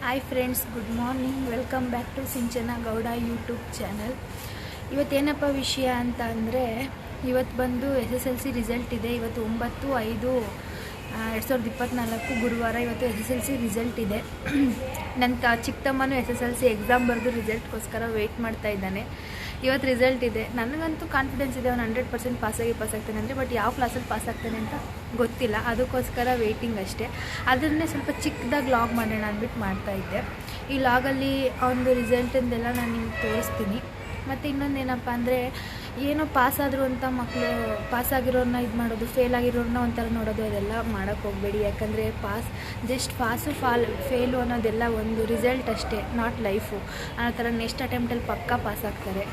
Hi friends, good morning. Welcome back to Sinchana Gowda YouTube channel. ಇವತ್ತೇನಪ್ಪ ವಿಷಯ ಅಂತ ಅಂದರೆ, ಇವತ್ತು ಬಂದು SSLC ರಿಸಲ್ಟ್ ಇದೆ. ಇವತ್ತು 9/5/2024 ಗುರುವಾರ. ಇವತ್ತು SSLC ರಿಸಲ್ಟ್ ಇದೆ. ನನ್ನ ಚಿಕ್ಕ ತಮ್ಮನೂ SSLC ಎಕ್ಸಾಮ್ ಬರೆದು ರಿಸಲ್ಟ್ಗೋಸ್ಕರ ವೆಯ್ಟ್ ಮಾಡ್ತಾ ಇದ್ದಾನೆ. ಇವತ್ತು ರಿಸಲ್ಟ್ ಇದೆ. ನನಗಂತೂ ಕಾನ್ಫಿಡೆನ್ಸ್ ಇದೆ, ಅವನು 100% ಪಾಸ್ ಆಗ್ತಾನೆ ಅಂದರೆ. ಬಟ್ ಯಾವ ಕ್ಲಾಸಲ್ಲಿ ಪಾಸ್ ಆಗ್ತಾನೆ ಅಂತ ಗೊತ್ತಿಲ್ಲ, ಅದಕ್ಕೋಸ್ಕರ ವೆಯ್ಟಿಂಗ್ ಅಷ್ಟೇ. ಅದನ್ನೇ ಸ್ವಲ್ಪ ಚಿಕ್ಕದಾಗಿ ಲಾಗ್ ಮಾಡೋಣ ಅಂದ್ಬಿಟ್ಟು ಮಾಡ್ತಾಯಿದ್ದೆ. ಈ ಲಾಗಲ್ಲಿ ಅವನದು ರಿಸಲ್ಟಿಂದೆಲ್ಲ ನಾನು ನಿಮ್ಗೆ ತೋರಿಸ್ತೀನಿ. ಮತ್ತು ಇನ್ನೊಂದೇನಪ್ಪ ಅಂದರೆ, ಏನೋ ಪಾಸಾದರು ಅಂತ ಮಕ್ಕಳು ಪಾಸಾಗಿರೋರನ್ನ ಇದು ಮಾಡೋದು, ಫೇಲ್ ಆಗಿರೋರನ್ನ ಒಂಥರ ನೋಡೋದು, ಅದೆಲ್ಲ ಮಾಡೋಕ್ಕೆ ಹೋಗಬೇಡಿ. ಯಾಕಂದರೆ ಜಸ್ಟ್ ಫೇಲು ಅನ್ನೋದೆಲ್ಲ ಒಂದು ರಿಸಲ್ಟ್ ಅಷ್ಟೇ, ನಾಟ್ ಲೈಫು. ಅನ್ನೋ ಥರ ನೆಕ್ಸ್ಟ್ ಅಟೆಂಪ್ಟಲ್ಲಿ ಪಕ್ಕಾ ಪಾಸಾಗ್ತಾರೆ.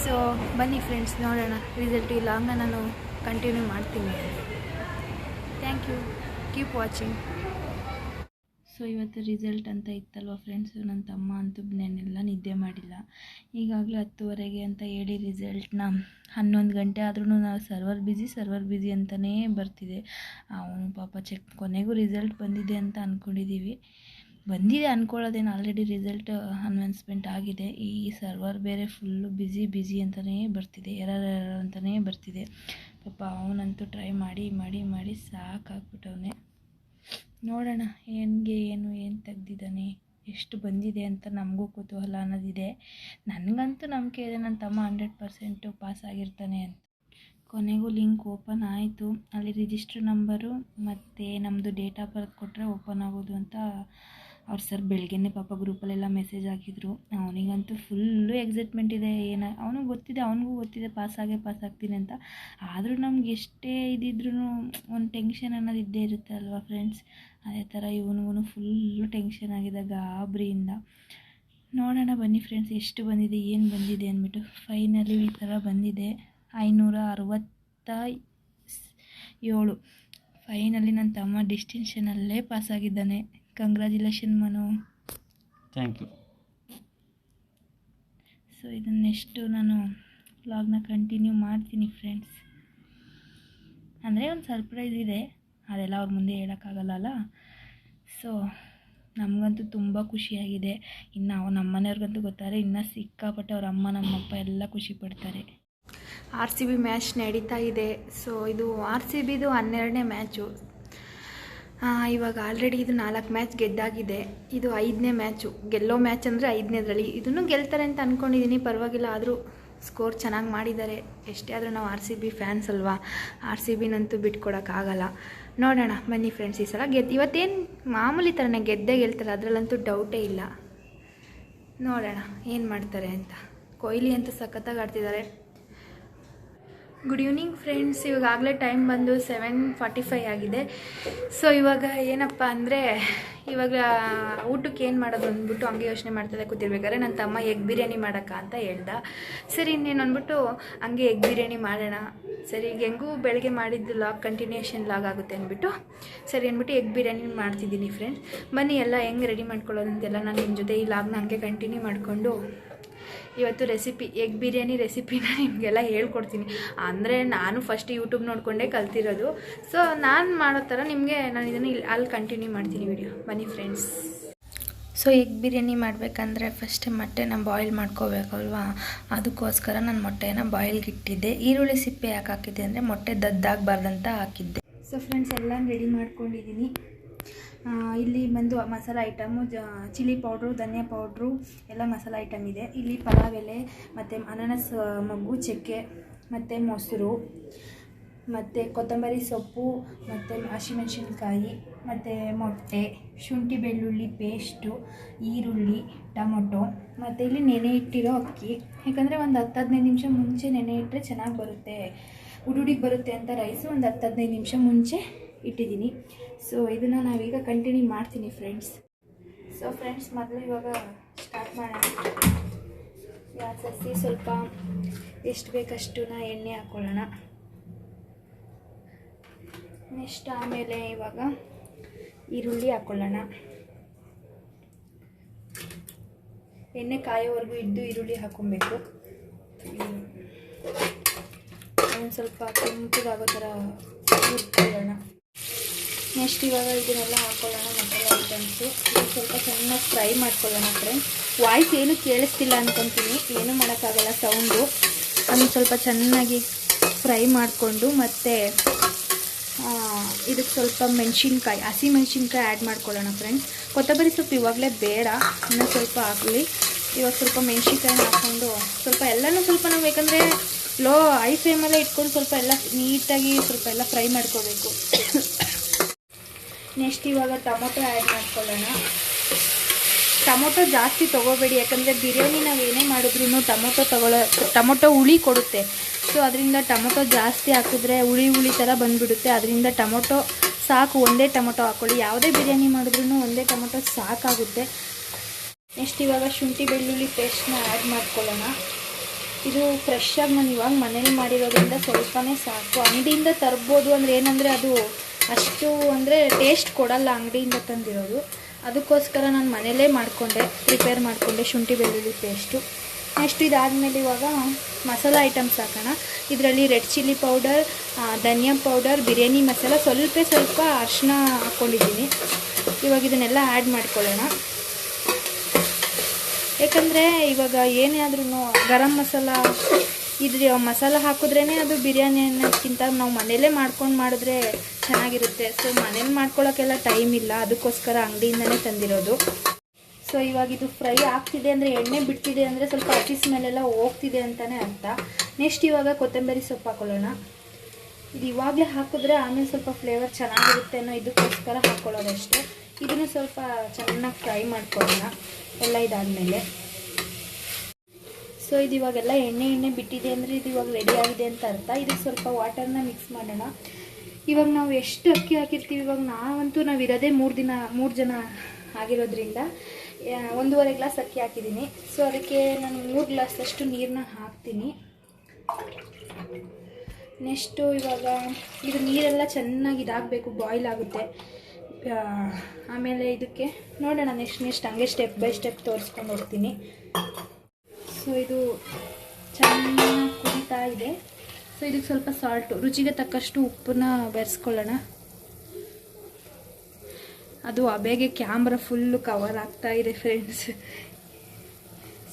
ಸೊ ಬನ್ನಿ ಫ್ರೆಂಡ್ಸ್, ನೋಡೋಣ ರಿಸಲ್ಟ್. ಈ ಲಾಗ್ನ ನಾನು ಕಂಟಿನ್ಯೂ ಮಾಡ್ತೀನಿ. Thank you, keep watching. So ಇವತ್ತು ರಿಸಲ್ಟ್ ಅಂತ ಇತ್ತಲ್ವ ಫ್ರೆಂಡ್ಸು, ನನ್ನ ತಮ್ಮ ಅಂತೂ ನಾನೆಲ್ಲ ನಿದ್ದೆ ಮಾಡಿಲ್ಲ. ಈಗಾಗಲೇ 10:30 ಅಂತ ಹೇಳಿ ರಿಸಲ್ಟ್ನ 11 ಗಂಟೆ ಆದ್ರೂ ನಾವು ಸರ್ವರ್ ಬ್ಯುಸಿ ಅಂತಲೇ ಬರ್ತಿದೆ. ಅವನು ಪಾಪ ಕೊನೆಗೂ ರಿಸಲ್ಟ್ ಬಂದಿದೆ ಅಂತ ಅಂದ್ಕೊಂಡಿದ್ದೀವಿ. ಬಂದಿದೆ ಅಂದ್ಕೊಳ್ಳೋದೇನು, ಆಲ್ರೆಡಿ ರಿಸಲ್ಟ್ ಅನೌನ್ಸ್ಮೆಂಟ್ ಆಗಿದೆ. ಈ ಸರ್ವರ್ ಬೇರೆ ಫುಲ್ಲು ಬ್ಯುಸಿ ಅಂತಲೇ ಬರ್ತಿದೆ, ಎರರ್ ಅಂತಲೇ ಬರ್ತಿದೆ. ಪಾಪ ಅವನಂತೂ ಟ್ರೈ ಮಾಡಿ ಸಾಕಾಗ್ಬಿಟ್ಟವನೇ. ನೋಡೋಣ ಏನು ತೆಗ್ದಿದ್ದಾನೆ, ಎಷ್ಟು ಬಂದಿದೆ ಅಂತ ನಮಗೂ ಕುತೂಹಲ ಅನ್ನೋದಿದೆ. ನನಗಂತೂ ನಂಬಿಕೆ ಇದೆ, ನನ್ನ ತಮ್ಮ 100% ಪಾಸ್ ಆಗಿರ್ತಾನೆ ಅಂತ. ಕೊನೆಗೂ ಲಿಂಕ್ ಓಪನ್ ಆಯಿತು. ಅಲ್ಲಿ ರಿಜಿಸ್ಟರ್ ನಂಬರು ಮತ್ತು ನಮ್ಮದು ಡೇಟ್ ಆಫ್ ಬರ್ತ್ ಕೊಟ್ಟರೆ ಓಪನ್ ಆಗೋದು ಅಂತ ಅವ್ರು ಸರ್ ಬೆಳಗ್ಗೆನೇ ಪಾಪ ಗ್ರೂಪಲ್ಲೆಲ್ಲ ಮೆಸೇಜ್ ಹಾಕಿದ್ರು. ಅವನಿಗಂತೂ ಫುಲ್ಲು ಎಕ್ಸೈಟ್ಮೆಂಟ್ ಇದೆ. ಅವನಿಗೂ ಗೊತ್ತಿದೆ ಪಾಸ್ ಆಗ್ತೀನಿ ಅಂತ. ಆದರೂ ನಮ್ಗೆ ಎಷ್ಟೇ ಇದ್ದಿದ್ರೂ ಒಂದು ಟೆನ್ಷನ್ ಅನ್ನೋದು ಇದ್ದೇ ಇರುತ್ತೆ ಅಲ್ವಾ ಫ್ರೆಂಡ್ಸ್. ಅದೇ ಥರ ಇವನಿಗೂ ಫುಲ್ಲು ಟೆನ್ಷನ್ ಆಗಿದೆ, ಗಾಬರಿಯಿಂದ. ನೋಡೋಣ ಬನ್ನಿ ಫ್ರೆಂಡ್ಸ್, ಎಷ್ಟು ಬಂದಿದೆ, ಏನು ಬಂದಿದೆ ಅಂದ್ಬಿಟ್ಟು. ಫೈನಲಿ ಈ ಥರ ಬಂದಿದೆ, 567. ಫೈನಲಿ ನನ್ನ ತಮ್ಮ ಡಿಸ್ಟಿಂಕ್ಷನಲ್ಲೇ ಪಾಸಾಗಿದ್ದಾನೆ. Congratulation Manu, thank you. So ಇದನ್ನೆಷ್ಟು ನಾನು ವ್ಲಾಗ್ನ ಕಂಟಿನ್ಯೂ ಮಾಡ್ತೀನಿ ಫ್ರೆಂಡ್ಸ್. ಅಂದರೆ ಒಂದು ಸರ್ಪ್ರೈಸ್ ಇದೆ, ಅದೆಲ್ಲ ಅವ್ರ ಮುಂದೆ ಹೇಳೋಕ್ಕಾಗಲ್ಲ. ಸೊ ನಮಗಂತೂ ತುಂಬ ಖುಷಿಯಾಗಿದೆ. ಇನ್ನು ನಮ್ಮನೆಯವ್ರಿಗಂತೂ ಗೊತ್ತಾರೆ, ಇನ್ನು ಸಿಕ್ಕಾಪಟ್ಟೆ ಅವ್ರ ಅಮ್ಮ ನಮ್ಮಪ್ಪ ಎಲ್ಲ ಖುಷಿ ಪಡ್ತಾರೆ. RCB ಮ್ಯಾಚ್ ನಡೀತಾ ಇದೆ. ಸೊ ಇದು RCBದು 12ನೇ ಮ್ಯಾಚು. ಇವಾಗ ಆಲ್ರೆಡಿ ಇದು 4 ಮ್ಯಾಚ್ ಗೆದ್ದಾಗಿದೆ. ಇದು 5ನೇ ಮ್ಯಾಚು, ಗೆಲ್ಲೋ ಮ್ಯಾಚ್ ಅಂದರೆ 5ನೇದರಲ್ಲಿ. ಇದನ್ನು ಗೆಲ್ತಾರೆ ಅಂತ ಅಂದ್ಕೊಂಡಿದ್ದೀನಿ, ಪರವಾಗಿಲ್ಲ. ಆದರೂ ಸ್ಕೋರ್ ಚೆನ್ನಾಗಿ ಮಾಡಿದ್ದಾರೆ. ಎಷ್ಟೇ ಆದರೂ ನಾವು RCB ಫ್ಯಾನ್ಸ್ ಅಲ್ವಾ, RCBನಂತೂ ಬಿಟ್ಕೊಡೋಕ್ಕಾಗಲ್ಲ. ನೋಡೋಣ ಬನ್ನಿ ಫ್ರೆಂಡ್ಸ್, ಈ ಸಲ ಇವತ್ತೇನು ಮಾಮೂಲಿ ಥರನೇ ಗೆಲ್ತಾರೆ, ಅದರಲ್ಲಂತೂ ಡೌಟೇ ಇಲ್ಲ. ನೋಡೋಣ ಏನು ಮಾಡ್ತಾರೆ ಅಂತ. ಕೊಹ್ಲಿ ಅಂತೂ ಸಖತ್ತಾಗಿ ಆಡ್ತಿದ್ದಾರೆ. Good evening friends. ಇವಾಗಲೇ ಟೈಮ್ ಬಂದು 7:45 ಆಗಿದೆ. ಸೊ ಇವಾಗ ಏನಪ್ಪ ಅಂದರೆ, ಇವಾಗ ಊಟಕ್ಕೆ ಏನು ಮಾಡೋದು ಅಂದ್ಬಿಟ್ಟು ಹಂಗೆ ಯೋಚನೆ ಮಾಡ್ತಾಯಿದ್ದೆ ಕೂತಿರ್ಬೇಕಾದ್ರೆ ನನ್ನ ತಮ್ಮ ಎಗ್ ಬಿರಿಯಾನಿ ಮಾಡೋಕ್ಕ ಅಂತ ಹೇಳ್ದ. ಸರಿ ಇನ್ನೇನು ಅಂದ್ಬಿಟ್ಟು ಹಂಗೆ ಎಗ್ ಬಿರಿಯಾನಿ ಮಾಡೋಣ. ಸರಿ ಈಗ ಹೆಂಗೂ ಬೆಳಗ್ಗೆ ಮಾಡಿದ್ದು ಕಂಟಿನ್ಯೂಷನ್ ಲಾಗ್ ಆಗುತ್ತೆ ಅಂದ್ಬಿಟ್ಟು ಸರಿ ಅಂದ್ಬಿಟ್ಟು ಎಗ್ ಬಿರಿಯಾನಿ ಮಾಡ್ತಿದ್ದೀನಿ ಫ್ರೆಂಡ್ಸ್. ಬನ್ನಿ ಎಲ್ಲ ಹೆಂಗೆ ರೆಡಿ ಮಾಡ್ಕೊಳ್ಳೋದು ಅಂತೆಲ್ಲ ನಾನು ನಿಮ್ಮ ಜೊತೆ ಈ ಲಾಗ್ನ ಹಂಗೆ ಕಂಟಿನ್ಯೂ ಮಾಡಿಕೊಂಡು ಇವತ್ತು ಎಗ್ ಬಿರಿಯಾನಿ ರೆಸಿಪಿನ ನಿಮಗೆಲ್ಲ ಹೇಳ್ಕೊಡ್ತೀನಿ. ಅಂದರೆ ನಾನು ಫಸ್ಟ್ ಯೂಟ್ಯೂಬ್ ನೋಡಿಕೊಂಡೇ ಕಲ್ತಿರೋದು. ಸೊ ನಾನು ಮಾಡೋ ಥರ ನಿಮಗೆ ನಾನು ಇದನ್ನು ಅಲ್ಲಿ ಕಂಟಿನ್ಯೂ ಮಾಡ್ತೀನಿ ವಿಡಿಯೋ. ಬನ್ನಿ ಫ್ರೆಂಡ್ಸ್. ಸೊ ಎಗ್ ಬಿರಿಯಾನಿ ಮಾಡಬೇಕಂದ್ರೆ ಫಸ್ಟ್ ಮೊಟ್ಟೆನ ಬಾಯ್ಲ್ ಮಾಡ್ಕೋಬೇಕಲ್ವಾ, ಅದಕ್ಕೋಸ್ಕರ ನಾನು ಮೊಟ್ಟೆನ ಬಾಯ್ಲ್ಗೆ ಇಟ್ಟಿದ್ದೆ. ಈರುಳ್ಳಿ ಸಿಪ್ಪೆ ಯಾಕೆ ಹಾಕಿದ್ದೆ ಅಂದರೆ ಮೊಟ್ಟೆ ದದ್ದಾಗಬಾರ್ದಂತ ಹಾಕಿದ್ದೆ. ಸೊ ಫ್ರೆಂಡ್ಸ್ ಎಲ್ಲ ರೆಡಿ ಮಾಡ್ಕೊಂಡಿದ್ದೀನಿ. ಇಲ್ಲಿ ಬಂದು ಮಸಾಲ ಐಟಮು, ಚಿಲ್ಲಿ ಪೌಡ್ರು, ಧನಿಯಾ ಪೌಡ್ರು ಎಲ್ಲ ಮಸಾಲ ಐಟಮ್ ಇದೆ. ಇಲ್ಲಿ ಪಲಾವ್ ಎಲೆ ಮತ್ತು ಅನಾನಸ್ ಮೊಗ್ಗು, ಚಕ್ಕೆ ಮತ್ತು ಮೊಸರು ಮತ್ತು ಕೊತ್ತಂಬರಿ ಸೊಪ್ಪು ಮತ್ತು ಹಸಿಮೆಣಸಿನ್ಕಾಯಿ ಮತ್ತು ಮೊಟ್ಟೆ, ಶುಂಠಿ ಬೆಳ್ಳುಳ್ಳಿ ಪೇಸ್ಟು, ಈರುಳ್ಳಿ, ಟೊಮೊಟೊ ಮತ್ತು ಇಲ್ಲಿ ನೆನೆ ಇಟ್ಟಿರೋ ಅಕ್ಕಿ. ಯಾಕಂದರೆ ಒಂದು 10-15 ನಿಮಿಷ ಮುಂಚೆ ನೆನೆ ಇಟ್ಟರೆ ಚೆನ್ನಾಗಿ ಬರುತ್ತೆ, ಉಡುಡಿಗೆ ಬರುತ್ತೆ ಅಂತ ರೈಸು ಒಂದು 10-15 ನಿಮಿಷ ಮುಂಚೆ ಇಟ್ಟಿದ್ದೀನಿ. ಸೊ ಇದನ್ನು ನಾವೀಗ ಕಂಟಿನ್ಯೂ ಮಾಡ್ತೀನಿ ಫ್ರೆಂಡ್ಸ್. ಸೊ ಫ್ರೆಂಡ್ಸ್, ಮೊದಲು ಇವಾಗ ಸ್ಟಾರ್ಟ್ ಮಾಡೋಣ. ಗ್ಯಾಸ್ ಹಚ್ಚಿ ಸ್ವಲ್ಪ ಎಷ್ಟು ಬೇಕಷ್ಟು ಎಣ್ಣೆ ಹಾಕ್ಕೊಳ್ಳೋಣ. ನೆಕ್ಸ್ಟ್ ಆಮೇಲೆ ಇವಾಗ ಈರುಳ್ಳಿ ಹಾಕ್ಕೊಳ್ಳೋಣ. ಎಣ್ಣೆ ಕಾಯೋವರೆಗೂ ಇದ್ದು ಈರುಳ್ಳಿ ಹಾಕ್ಕೊಬೇಕು. ಒಂದು ಸ್ವಲ್ಪ ಕೆಂಪಗಾಗೋ ಥರ ಹುರ್ಕೊಳ್ಳೋಣ. ನೆಕ್ಸ್ಟ್ ಇವಾಗ ಇದನ್ನೆಲ್ಲ ಹಾಕ್ಕೊಳ್ಳೋಣ ಮಸಾಲೆ ಐಟಮ್ಸು. ಇದು ಸ್ವಲ್ಪ ಚೆನ್ನಾಗಿ ಫ್ರೈ ಮಾಡ್ಕೊಳ್ಳೋಣ ಫ್ರೆಂಡ್ಸ್. ವಾಯ್ಸ್ ಏನು ಕೇಳಿಸ್ತಿಲ್ಲ ಅಂದ್ಕೊತೀನಿ, ಏನೂ ಮಾಡೋಕ್ಕಾಗಲ್ಲ ಸೌಂಡು. ಅದನ್ನು ಸ್ವಲ್ಪ ಚೆನ್ನಾಗಿ ಫ್ರೈ ಮಾಡಿಕೊಂಡು ಮತ್ತು ಇದಕ್ಕೆ ಸ್ವಲ್ಪ ಮೆಣಸಿನ್ಕಾಯಿ, ಹಸಿ ಮೆಣಸಿನ್ಕಾಯಿ ಆ್ಯಡ್ ಮಾಡ್ಕೊಳ್ಳೋಣ ಫ್ರೆಂಡ್ಸ್. ಕೊತ್ತಂಬರಿ ಸೊಪ್ಪು ಇವಾಗಲೇ ಬೇಡ, ಇನ್ನೂ ಸ್ವಲ್ಪ ಹಾಕಲಿ. ಇವಾಗ ಸ್ವಲ್ಪ ಮೆಣಸಿನ್ಕಾಯಿನ ಹಾಕ್ಕೊಂಡು ಸ್ವಲ್ಪ ಎಲ್ಲನೂ ಸ್ವಲ್ಪ ನಾವು ಯಾಕಂದರೆ ಹೈ ಫ್ಲೇಮಲ್ಲೇ ಇಟ್ಕೊಂಡು ಸ್ವಲ್ಪ ಎಲ್ಲ ನೀಟಾಗಿ ಸ್ವಲ್ಪ ಎಲ್ಲ ಫ್ರೈ ಮಾಡ್ಕೋಬೇಕು. ನೆಕ್ಸ್ಟ್ ಇವಾಗ ಟೊಮೊಟೊ ಆ್ಯಡ್ ಮಾಡ್ಕೊಳ್ಳೋಣ. ಟೊಮೊಟೊ ಜಾಸ್ತಿ ತೊಗೋಬೇಡಿ, ಯಾಕಂದರೆ ಬಿರಿಯಾನಿ ನಾವು ಏನೇ ಮಾಡಿದ್ರೂ ಟೊಮೊಟೊ ಹುಳಿ ಕೊಡುತ್ತೆ. ಸೊ ಅದರಿಂದ ಟೊಮೊಟೊ ಜಾಸ್ತಿ ಹಾಕಿದ್ರೆ ಹುಳಿ ಥರ ಬಂದುಬಿಡುತ್ತೆ. ಅದರಿಂದ ಟೊಮೊಟೊ ಸಾಕು, ಒಂದೇ ಟೊಮೊಟೊ ಹಾಕ್ಕೊಳ್ಳಿ. ಯಾವುದೇ ಬಿರಿಯಾನಿ ಮಾಡಿದ್ರೂ ಒಂದೇ ಟೊಮೊಟೊ ಸಾಕಾಗುತ್ತೆ. ನೆಕ್ಸ್ಟ್ ಇವಾಗ ಶುಂಠಿ ಬೆಳ್ಳುಳ್ಳಿ ಪೇಸ್ಟ್ನ ಆ್ಯಡ್ ಮಾಡ್ಕೊಳ್ಳೋಣ. ಇದು ಫ್ರೆಶ್ಶಾಗಿ ನಾನು ಇವಾಗ ಮನೇಲಿ ಮಾಡಿರೋದ್ರಿಂದ ಸ್ವಲ್ಪನೇ ಸಾಕು. ಅಂಗಡಿಯಿಂದ ತರ್ಬೋದು, ಅಂದರೆ ಏನಂದರೆ ಅದು ಅಷ್ಟು ಅಂದರೆ ಟೇಸ್ಟ್ ಕೊಡಲ್ಲ ಅಂಗಡಿಯಿಂದ ತಂದಿರೋದು. ಅದಕ್ಕೋಸ್ಕರ ನಾನು ಮನೇಲೇ ಪ್ರಿಪೇರ್ ಮಾಡಿಕೊಂಡೆ ಶುಂಠಿ ಬೆಳ್ಳುಳ್ಳಿ ಪೇಸ್ಟು. ನೆಕ್ಸ್ಟ್ ಇದಾದಮೇಲೆ ಇವಾಗ ಮಸಾಲ ಐಟಮ್ಸ್ ಹಾಕೋಣ. ಇದರಲ್ಲಿ ರೆಡ್ ಚಿಲ್ಲಿ ಪೌಡರ್, ಧನಿಯಾ ಪೌಡರ್, ಬಿರಿಯಾನಿ ಮಸಾಲ, ಸ್ವಲ್ಪ ಅರಿಶಿನ ಹಾಕ್ಕೊಂಡಿದ್ದೀನಿ. ಇವಾಗ ಇದನ್ನೆಲ್ಲ ಆ್ಯಡ್ ಮಾಡ್ಕೊಳ್ಳೋಣ. ಯಾಕಂದರೆ ಇವಾಗ ಏನೇ ಆದ್ರೂ ಗರಂ ಮಸಾಲ ಇದ್ರ ಮಸಾಲ ಹಾಕಿದ್ರೇ ಅದು ಬಿರಿಯಾನಿ ಅನ್ನೋದಕ್ಕಿಂತ ನಾವು ಮನೇಲೇ ಮಾಡಿದ್ರೆ ಚೆನ್ನಾಗಿರುತ್ತೆ. ಸೊ ಮನೇಲಿ ಮಾಡ್ಕೊಳ್ಳೋಕ್ಕೆಲ್ಲ ಟೈಮ್ ಇಲ್ಲ, ಅದಕ್ಕೋಸ್ಕರ ಅಂಗಡಿಯಿಂದನೇ ತಂದಿರೋದು. ಸೊ ಇವಾಗ ಇದು ಫ್ರೈ ಆಗ್ತಿದೆ ಅಂದರೆ, ಎಣ್ಣೆ ಬಿಡ್ತಿದೆ ಅಂದರೆ ಸ್ವಲ್ಪ ಹಸಿ ಸ್ಮೆಲ್ಲೆಲ್ಲ ಹೋಗ್ತಿದೆ ಅಂತಲೇ ಅರ್ಥ. ನೆಕ್ಸ್ಟ್ ಇವಾಗ ಕೊತ್ತಂಬರಿ ಸೊಪ್ಪು ಹಾಕ್ಕೊಳ್ಳೋಣ. ಇದು ಇವಾಗಲೇ ಹಾಕಿದ್ರೆ ಆಮೇಲೆ ಸ್ವಲ್ಪ ಫ್ಲೇವರ್ ಚೆನ್ನಾಗಿರುತ್ತೆ ಅನ್ನೋ ಇದಕ್ಕೋಸ್ಕರ ಹಾಕ್ಕೊಳ್ಳೋದಷ್ಟೇ. ಇದನ್ನು ಸ್ವಲ್ಪ ಚೆನ್ನಾಗಿ ಫ್ರೈ ಮಾಡ್ಕೊಳ್ಳೋಣ ಎಲ್ಲ ಇದಾದಮೇಲೆ. ಸೊ ಇದು ಇವಾಗೆಲ್ಲ ಎಣ್ಣೆ ಬಿಟ್ಟಿದೆ ಅಂದರೆ ಇದು ಇವಾಗ ರೆಡಿ ಆಗಿದೆ ಅಂತ ಅರ್ಥ. ಇದಕ್ಕೆ ಸ್ವಲ್ಪ ವಾಟರ್ನ ಮಿಕ್ಸ್ ಮಾಡೋಣ. ಇವಾಗ ನಾವು ಎಷ್ಟು ಅಕ್ಕಿ ಹಾಕಿರ್ತೀವಿ, ಇವಾಗ ನಾವು ಇರೋದೇ 3 ಜನ ಆಗಿರೋದ್ರಿಂದ 1.5 ಗ್ಲಾಸ್ ಅಕ್ಕಿ ಹಾಕಿದ್ದೀನಿ. ಸೊ ಅದಕ್ಕೆ ನಾನು 3 ಗ್ಲಾಸಷ್ಟು ನೀರನ್ನ ಹಾಕ್ತೀನಿ. ನೆಕ್ಸ್ಟು ಇವಾಗ ಇದು ನೀರೆಲ್ಲ ಚೆನ್ನಾಗಿ ಇದಾಗಬೇಕು, ಬಾಯ್ಲ್ ಆಗುತ್ತೆ. ಆಮೇಲೆ ಇದಕ್ಕೆ ನೋಡೋಣ ನೆಕ್ಸ್ಟ್ ಹಂಗೆ ಸ್ಟೆಪ್ ಬೈ ಸ್ಟೆಪ್ ತೋರಿಸ್ಕೊಂಡು ಹೋಗ್ತೀನಿ. ಸೊ ಇದು ಚೆನ್ನಾಗಿ ಕುದೀತಾ ಇದೆ. ಸೊ ಇದಕ್ಕೆ ಸ್ವಲ್ಪ ಸಾಲ್ಟು, ರುಚಿಗೆ ತಕ್ಕಷ್ಟು ಉಪ್ಪನ್ನ ಬೆರೆಸ್ಕೊಳ್ಳೋಣ. ಅದು ಹಬೆಗೆ ಕ್ಯಾಮ್ರಾ ಫುಲ್ಲು ಕವರ್ ಆಗ್ತಾ ಇದೆ ಫ್ರೆಂಡ್ಸ್.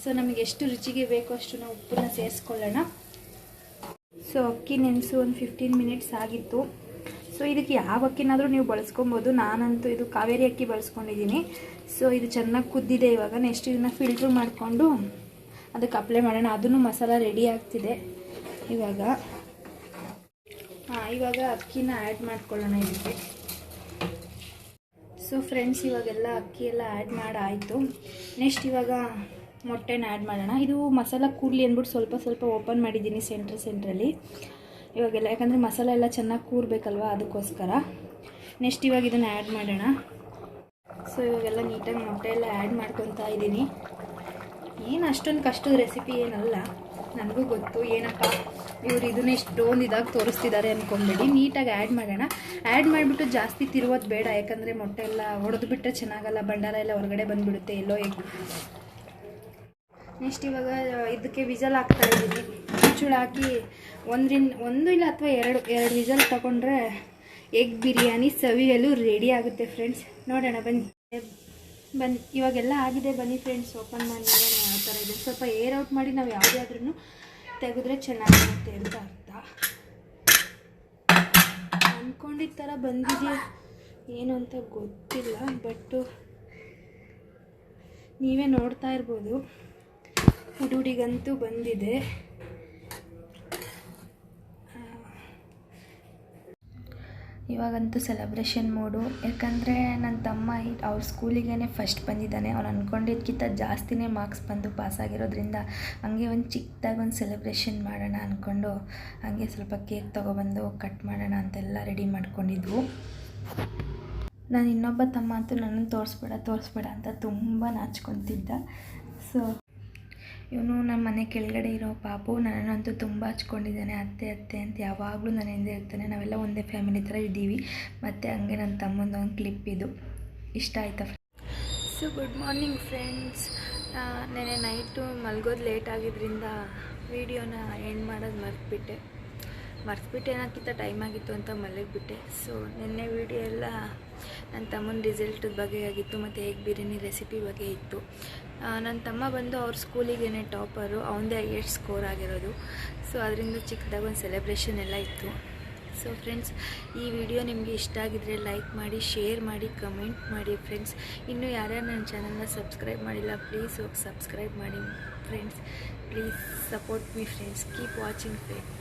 ಸೊ ನಮಗೆ ಎಷ್ಟು ರುಚಿಗೆ ಬೇಕೋ ಅಷ್ಟು ನಾವು ಉಪ್ಪನ್ನ ಸೇರಿಸ್ಕೊಳ್ಳೋಣ. ಸೊ ಅಕ್ಕಿ ನೆನೆಸು ಒಂದು 15 ಮಿನಿಟ್ಸ್ ಆಗಿತ್ತು. ಸೊ ಇದಕ್ಕೆ ಯಾವ ಅಕ್ಕಿನಾದರೂ ನೀವು ಬಳಸ್ಕೊಬೋದು. ನಾನಂತೂ ಇದು ಕಾವೇರಿ ಅಕ್ಕಿ ಬಳಸ್ಕೊಂಡಿದ್ದೀನಿ. ಸೊ ಇದು ಚೆನ್ನಾಗಿ ಕುದ್ದಿದೆ. ಇವಾಗ ನೆಕ್ಸ್ಟ್ ಇದನ್ನು ಫಿಲ್ಟ್ರ್ ಮಾಡಿಕೊಂಡು ಅದಕ್ಕೆ ಅಪ್ಲೈ ಮಾಡೋಣ. ಅದನ್ನು ಮಸಾಲ ರೆಡಿ ಆಗ್ತಿದೆ ಇವಾಗ. ಇವಾಗ ಅಕ್ಕಿನ ಆ್ಯಡ್ ಮಾಡ್ಕೊಳ್ಳೋಣ ಇದಕ್ಕೆ. ಸೊ ಫ್ರೆಂಡ್ಸ್ ಇವಾಗೆಲ್ಲ ಅಕ್ಕಿ ಎಲ್ಲ ಆ್ಯಡ್ ಮಾಡಾಯಿತು. ನೆಕ್ಸ್ಟ್ ಇವಾಗ ಮೊಟ್ಟೆನ ಆ್ಯಡ್ ಮಾಡೋಣ. ಇದು ಮಸಾಲ ಕೂಡಲಿ ಅಂದ್ಬಿಟ್ಟು ಸ್ವಲ್ಪ ಓಪನ್ ಮಾಡಿದ್ದೀನಿ ಸೆಂಟ್ರಲ್ಲಿ ಇವಾಗೆಲ್ಲ, ಯಾಕಂದರೆ ಮಸಾಲ ಎಲ್ಲ ಚೆನ್ನಾಗಿ ಕೂರಬೇಕಲ್ವ, ಅದಕ್ಕೋಸ್ಕರ. ನೆಕ್ಸ್ಟ್ ಇವಾಗ ಇದನ್ನು ಆ್ಯಡ್ ಮಾಡೋಣ. ಸೊ ಇವಾಗೆಲ್ಲ ನೀಟಾಗಿ ಮೊಟ್ಟೆ ಎಲ್ಲ ಆ್ಯಡ್ ಮಾಡ್ಕೊತಾ ಇದ್ದೀನಿ. ಏನು ಅಷ್ಟೊಂದು ಕಷ್ಟದ ರೆಸಿಪಿ ಏನಲ್ಲ, ನನಗೂ ಗೊತ್ತು. ಏನಪ್ಪ ಇವರು ಇದನ್ನ ಇಷ್ಟೊಂದು ಇದಾಗಿ ತೋರಿಸ್ತಿದ್ದಾರೆ ಅಂದ್ಕೊಂಬೇಡಿ. ನೀಟಾಗಿ ಆ್ಯಡ್ ಮಾಡೋಣ. ಆ್ಯಡ್ ಮಾಡಿಬಿಟ್ಟು ಜಾಸ್ತಿ ತಿರುವೋದು ಬೇಡ, ಯಾಕಂದರೆ ಮೊಟ್ಟೆ ಎಲ್ಲ ಒಡೆದು ಬಿಟ್ಟರೆ ಚೆನ್ನಾಗಲ್ಲ, ಭಂಡಾರ ಎಲ್ಲ ಹೊರಗಡೆ ಬಂದುಬಿಡುತ್ತೆ ಎಲ್ಲೋ ಎಗ್. ನೆಕ್ಸ್ಟ್ ಇವಾಗ ಇದಕ್ಕೆ ವಿಸಲ್ ಹಾಕ್ತಾ ಇದ್ದೀನಿ. ಮುಚ್ಚಳ ಹಾಕಿ 1 ಇಲ್ಲ ಅಥವಾ 2 ವಿಸಲ್ ತಗೊಂಡ್ರೆ ಎಗ್ ಬಿರಿಯಾನಿ ಸವಿಯಲು ರೆಡಿ ಆಗುತ್ತೆ ಫ್ರೆಂಡ್ಸ್. ನೋಡೋಣ ಬನ್ನಿ. ಇವಾಗೆಲ್ಲ ಆಗಿದೆ, ಬನ್ನಿ ಫ್ರೆಂಡ್ಸ್ ಓಪನ್ ಮಾಡಿ ನೋಡೋಣ ಯಾವ ಥರ ಇದೆ. ಸ್ವಲ್ಪ ಏರ್ ಔಟ್ ಮಾಡಿ ನಾವು ಯಾವುದಾದ್ರೂ ತೆಗೆದ್ರೆ ಚೆನ್ನಾಗಿರುತ್ತೆ ಅಂತ ಅರ್ಥ. ಅಂದ್ಕೊಂಡಿದ್ದ ಥರ ಬಂದಿದೆಯಾ ಏನು ಅಂತ ಗೊತ್ತಿಲ್ಲ, ಬಟ್ಟು ನೀವೇ ನೋಡ್ತಾ ಇರ್ಬೋದು. ಹುಡುಗರಿಗಂತೂ ಬಂದಿದೆ. ಇವಾಗಂತೂ ಸೆಲೆಬ್ರೇಷನ್ ಮೂಡು, ಯಾಕಂದರೆ ನನ್ನ ತಮ್ಮ ಅವ್ರ ಸ್ಕೂಲಿಗೇ ಫಸ್ಟ್ ಬಂದಿದ್ದಾನೆ. ಅವ್ನು ಅಂದ್ಕೊಂಡಿದ್ದಕ್ಕಿಂತ ಜಾಸ್ತಿನೇ ಮಾರ್ಕ್ಸ್ ಬಂದು ಪಾಸಾಗಿರೋದ್ರಿಂದ ಹಂಗೆ ಒಂದು ಚಿಕ್ಕದಾಗಿ ಒಂದು ಸೆಲೆಬ್ರೇಷನ್ ಮಾಡೋಣ ಅಂದ್ಕೊಂಡು ಹಂಗೆ ಸ್ವಲ್ಪ ಕೇಕ್ ತೊಗೊಬಂದು ಕಟ್ ಮಾಡೋಣ ಅಂತೆಲ್ಲ ರೆಡಿ ಮಾಡ್ಕೊಂಡಿದ್ವು. ನಾನು ಇನ್ನೊಬ್ಬ ತಮ್ಮ ಅಂತೂ ನನ್ನನ್ನು ತೋರಿಸ್ಬೇಡ ಅಂತ ತುಂಬ ನಾಚ್ಕೊತಿದ್ದ. ಸೊ ಇವನು ನಮ್ಮ ಮನೆ ಕೆಳಗಡೆ ಇರೋ ಪಾಪು ನನ್ನನ್ನಂತೂ ತುಂಬ ಹಚ್ಕೊಂಡಿದ್ದಾನೆ. ಅತ್ತೆ ಅಂತ ಯಾವಾಗಲೂ ನನ್ನ ಹಿಂದೆ ಇರ್ತಾನೆ. ನಾವೆಲ್ಲ ಒಂದೇ ಫ್ಯಾಮಿಲಿ ಥರ ಇದ್ದೀವಿ. ಮತ್ತು ಹಂಗೆ ನನ್ನ ತಮ್ಮಂದು ಒಂದು ಕ್ಲಿಪ್ ಇದು ಇಷ್ಟ ಆಯ್ತಾ. So good morning friends. ನೆನ್ನೆ ನೈಟು ಮಲ್ಗೋದು ಲೇಟ್ ಆಗಿದ್ದರಿಂದ ವೀಡಿಯೋನ ಎಂಡ್ ಮಾಡೋದು ಮರೆತುಬಿಟ್ಟೆ. ಮರ್ತ್ಬಿಟ್ಟು ಏನಾಗಿತ್ತ ಟೈಮ್ ಆಗಿತ್ತು ಅಂತ ಮಲಗಿಬಿಟ್ಟೆ. ಸೊ ನಿನ್ನೆ ವೀಡಿಯೋ ಎಲ್ಲ ನನ್ನ ತಮ್ಮನ ರಿಸಲ್ಟ್ ಬಗ್ಗೆ ಆಗಿತ್ತು ಮತ್ತು ಎಗ್ ಬಿರಿಯಾನಿ ರೆಸಿಪಿ ಬಗ್ಗೆ ಇತ್ತು. ನನ್ನ ತಮ್ಮ ಬಂದು ಅವ್ರ ಸ್ಕೂಲಿಗೇನೆ ಟಾಪರು, ಅವನದೇ ಹೈಯೆಸ್ಟ್ ಸ್ಕೋರ್ ಆಗಿರೋದು. ಸೊ ಅದರಿಂದ ಚಿಕ್ಕದಾಗ ಒಂದು ಸೆಲೆಬ್ರೇಷನ್ ಎಲ್ಲ ಇತ್ತು. ಸೊ ಫ್ರೆಂಡ್ಸ್, ಈ ವಿಡಿಯೋ ನಿಮಗೆ ಇಷ್ಟ ಆಗಿದ್ದರೆ ಲೈಕ್ ಮಾಡಿ, ಶೇರ್ ಮಾಡಿ, ಕಮೆಂಟ್ ಮಾಡಿ ಫ್ರೆಂಡ್ಸ್. ಇನ್ನೂ ಯಾರ್ಯಾರು ನನ್ನ ಚಾನಲ್ನ ಸಬ್ಸ್ಕ್ರೈಬ್ ಮಾಡಿಲ್ಲ ಪ್ಲೀಸ್ ಹೋಗಿ ಸಬ್ಸ್ಕ್ರೈಬ್ ಮಾಡಿ friends. Please support me friends, keep watching friends.